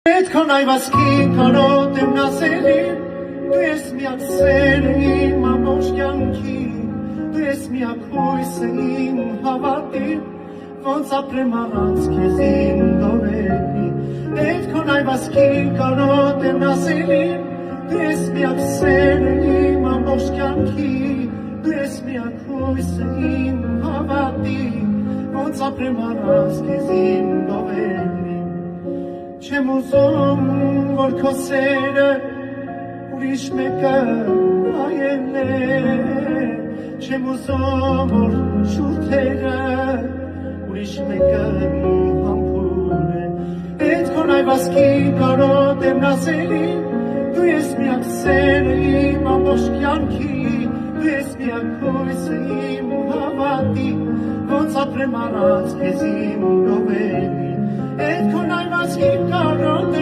Այդքան այվասքի կարոտ եմ նասելին, դու ես միակ սերը իմ ամբողջ կյանքի, դու ես միակ հույսը իմ հավատին, ոնց ապրեմ առանց քեզ իմ դովելի։ Այդքան այվասքի կարոտ եմ նասելին, դու ես միակ սերը իմ ամբողջ կյանքի, դու ես միակ հույսը իմ հավատին, ոնց ապրեմ առանց քեզ իմ դովելի։ Չեմ ուզում, որ քո սերը ուրիշ մեկը այել է, չեմ ուզում, որ շուրթերը ուրիշ մեկը համբուր է, այդ քո այվասքի կարոտ եմ նասելին, դու ես միակ սերը իմ ամբողջ կյանքի, դու ես միակ հույսը իմ հավատի, ոնց ապրեմ առանց քեզ իմ դովելի։ Այդ քո այվասքի կարոտ